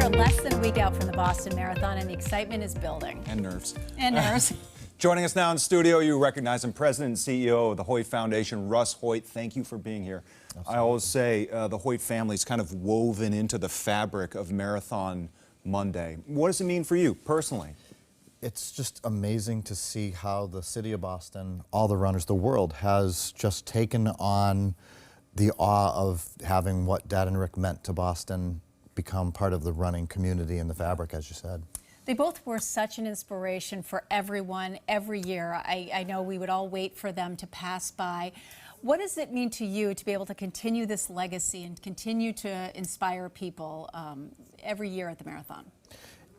We're less than a week out from the Boston Marathon, and the excitement is building. And nerves. And nerves. Joining us now in studio, you recognize him, President and CEO of the Hoyt Foundation, Russ Hoyt. Thank you for being here. Absolutely. I always say the Hoyt family is kind of woven into the fabric of Marathon Monday. What does it mean for you personally? It's just amazing to see how the city of Boston, all the runners, the world has just taken on the awe of having what Dad and Rick meant to Boston become part of the running community and the fabric, as you said. They both were such an inspiration for everyone every year. I know we would all wait for them to pass by. What does it mean to you to be able to continue this legacy and continue to inspire people every year at the marathon?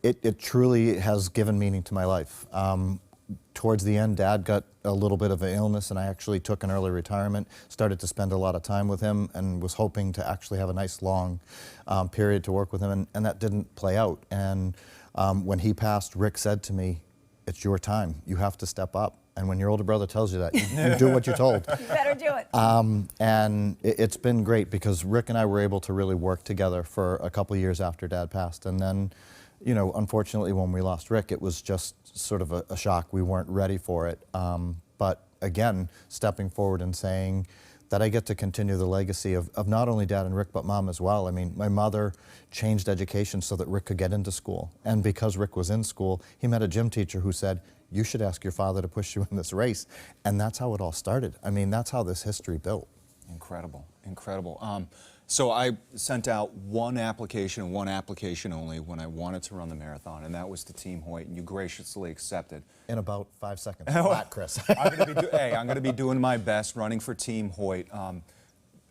It truly has given meaning to my life. Towards the end, Dad got a little bit of an illness, and I actually took an early retirement, started to spend a lot of time with him, and was hoping to actually have a nice long period to work with him, and that didn't play out. And when he passed, Rick said to me, "It's your time. You have to step up." And when your older brother tells you that, you do what you're told. You better do it. And it's been great because Rick and I were able to really work together for a couple of years after Dad passed. And then, you know, unfortunately, when we lost Rick, it was just sort of a shock. We weren't ready for it. But again, stepping forward and saying that I get to continue the legacy of not only Dad and Rick, but Mom as well. I mean, my mother changed education so that Rick could get into school. And because Rick was in school, he met a gym teacher who said, "You should ask your father to push you in this race." And that's how it all started. I mean, that's how this history built. Incredible, incredible. So I sent out one application only when I wanted to run the marathon, and that was to Team Hoyt, and you graciously accepted. In about 5 seconds, flat, Chris. I'm going to be doing my best running for Team Hoyt.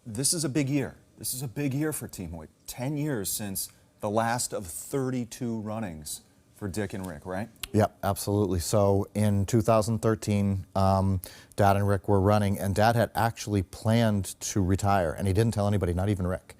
This is a big year. This is a big year for Team Hoyt. 10 years since the last of 32 runnings for Dick and Rick, right? Yep, absolutely. So in 2013, Dad and Rick were running, and Dad had actually planned to retire, and he didn't tell anybody, not even Rick.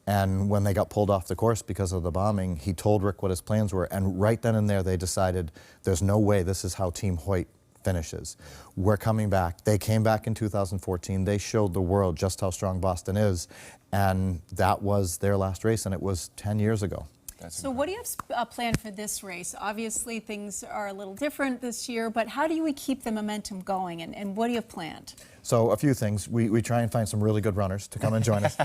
And when they got pulled off the course because of the bombing, he told Rick what his plans were, and right then and there they decided, there's no way this is how Team Hoyt finishes. We're coming back. They came back in 2014. They showed the world just how strong Boston is, and that was their last race, and it was 10 years ago. So what do you have planned for this race? Obviously things are a little different this year, but how do we keep the momentum going, and what do you have planned? So a few things. We try and find some really good runners to come and join us.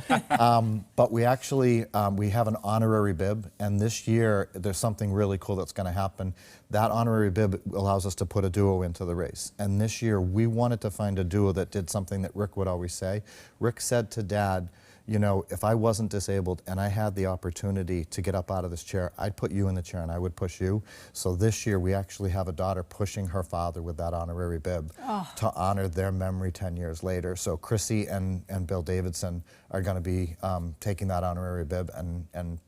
But we actually, we have an honorary bib, and this year there's something really cool that's going to happen. That honorary bib allows us to put a duo into the race. And this year we wanted to find a duo that did something that Rick would always say. Rick said to Dad, you know, if I wasn't disabled and I had the opportunity to get up out of this chair, I'd put you in the chair and I would push you. So this year we actually have a daughter pushing her father with that honorary bib to honor their memory 10 years later. So Chrissy and Bill Davidson are going to be taking that honorary bib and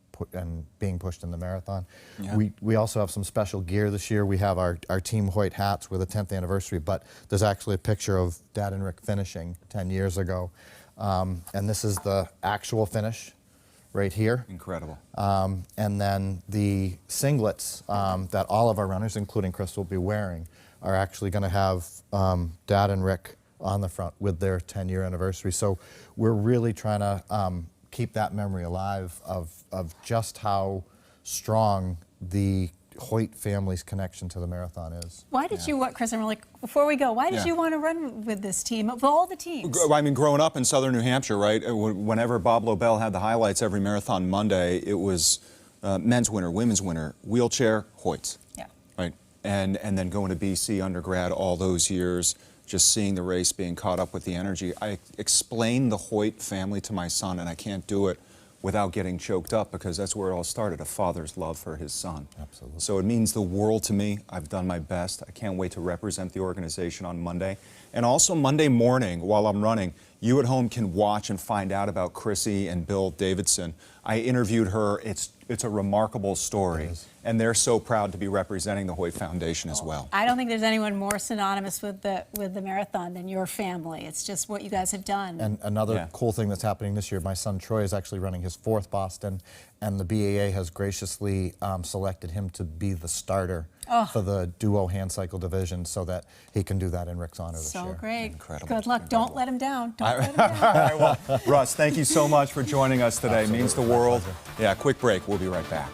being pushed in the marathon. Yeah. We also have some special gear this year. We have our Team Hoyt hats with the 10th anniversary, but there's actually a picture of Dad and Rick finishing 10 years ago. And this is the actual finish right here. Incredible. And then the singlets that all of our runners, including Chris, will be wearing are actually going to have Dad and Rick on the front with their 10-year anniversary. So we're really trying to keep that memory alive of just how strong the Hoyt family's connection to the marathon is. Why did you, Chris, and before we go, why did you want to run with this team, of all the teams? I mean, growing up in southern New Hampshire, right, whenever Bob Lobel had the highlights every Marathon Monday, it was men's winner, women's winner, wheelchair, Hoyts. Yeah. Right, and then going to BC undergrad all those years, just seeing the race, being caught up with the energy. I explained the Hoyt family to my son, and I can't do it without getting choked up, because that's where it all started, a father's love for his son. Absolutely. So it means the world to me. I've done my best. I can't wait to represent the organization on Monday. And also Monday morning while I'm running, you at home can watch and find out about Chrissy and Bill Davidson. I interviewed her. It's a remarkable story. And they're so proud to be representing the Hoyt Foundation as well. I don't think there's anyone more synonymous with the marathon than your family. It's just what you guys have done. And another cool thing that's happening this year, my son Troy is actually running his 4th Boston, and the BAA has graciously selected him to be the starter for the duo hand cycle division, so that he can do that in Rick's honor this year. So great. Incredible. Good luck. Incredible. Don't let him down. Don't let him down. Well, Russ, thank you so much for joining us today. It means the world. Pleasure. Yeah, quick break. We'll be right back.